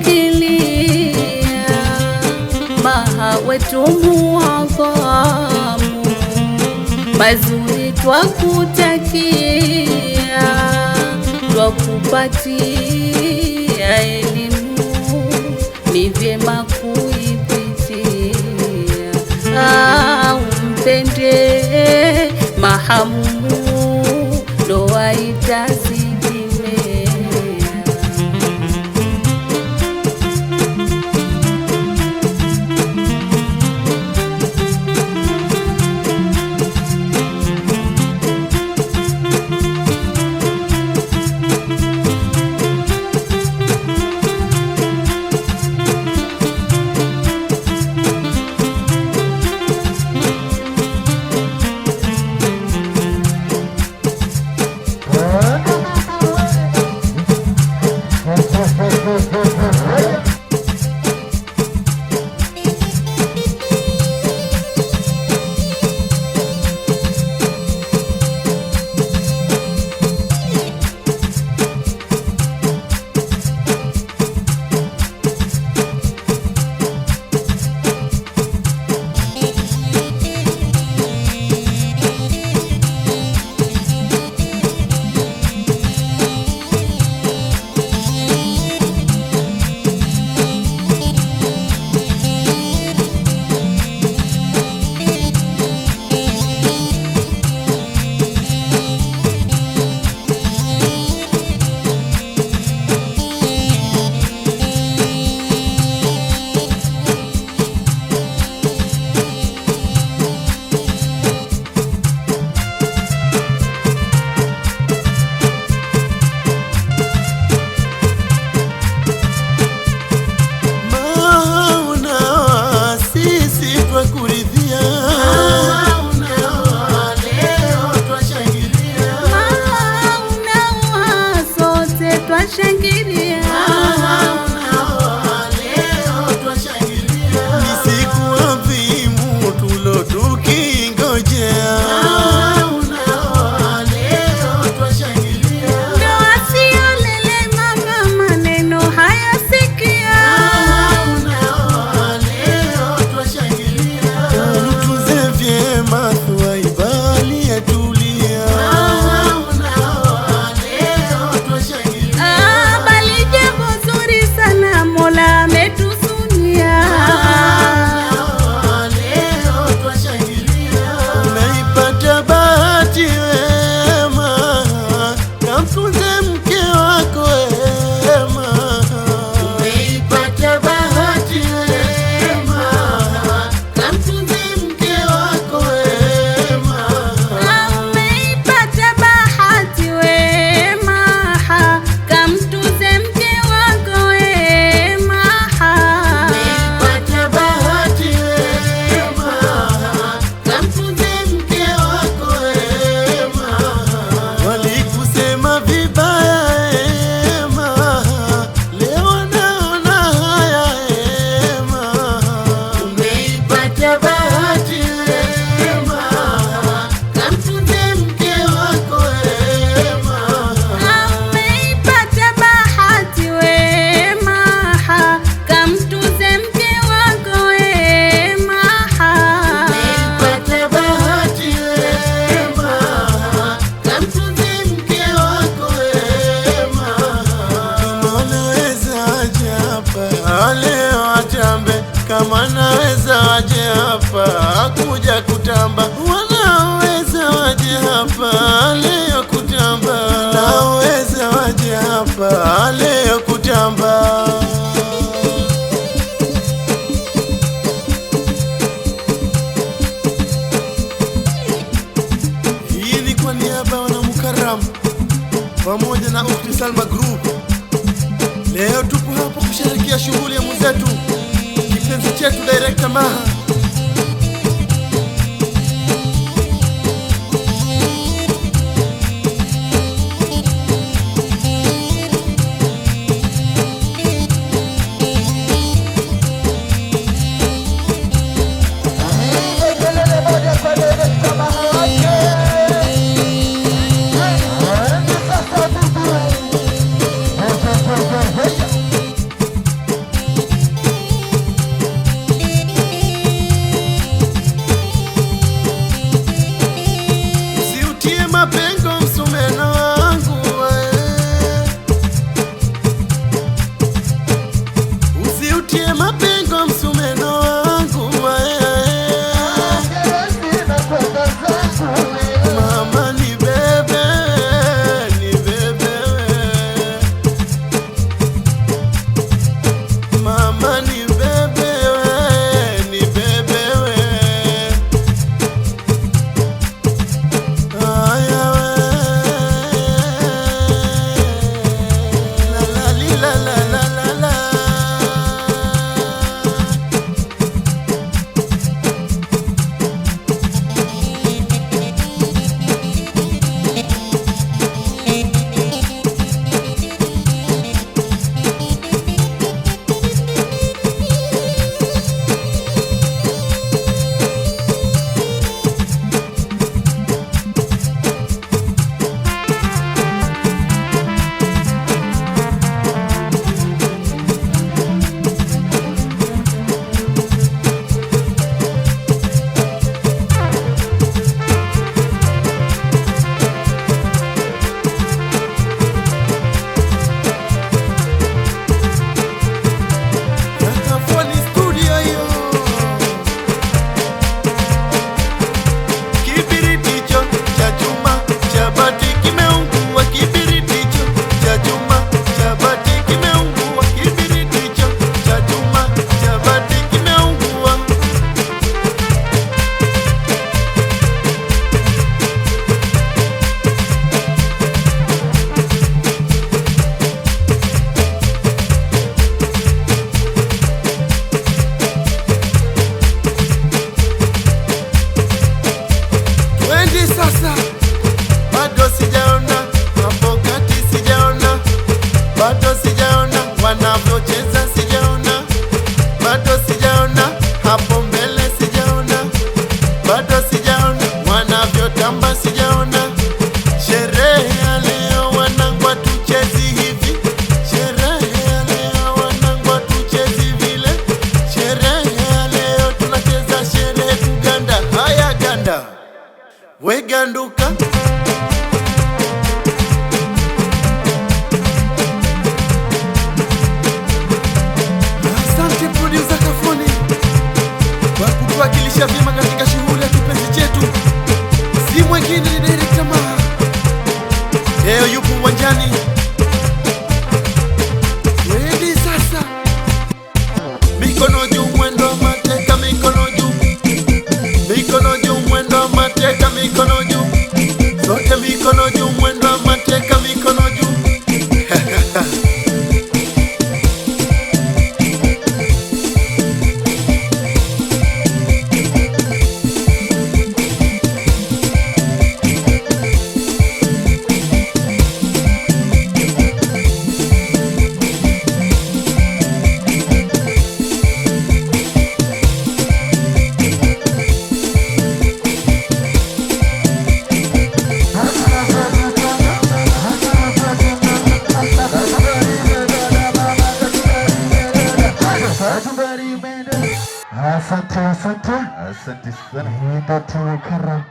Shikilia maha wetu muadhamu, mazuri twakutakia, twakupatia elimu, ni vyema kuipitia. Umpende mahamumu, ndoa itazidimea. Salam pamoja na Ukhti Salma Group. Leo tupo hapa kusherehekea shughuli ya mwenzetu kipenzi chetu Director Maha. Mapengo msumeno wangu usiutie mapengo msumeno wangu mama ni bebe mama ni bebe sasa. Bado sijaona hapo kati, sijaona bado, sijaona wanavyocheza, sijaona bado, sijaona hapo mbele, sijaona bado, sijaona wanavyotamba, sijaona. Sherehe ya leo wanangu tuchezi hivi, sherehe ya leo wanangu tuchezi vile, sherehe ya leo tunacheza sherehe kuganda. Haya ganda weganduka, asante producer Kafoni kwa kutuwakilisha vyema katika shughuli ya kipenzi chetu. Si mwingine ni Director Maha, leo yupo uwanjani. Ready sasa, mikono juu, mwendo wa mateka, mikono juu, mikono juu, mwendo wa mateka, mikono juu, sote mikono juu, mwendo wa mateka, mikono juu. Asante sana. Hii ndio tuwekara.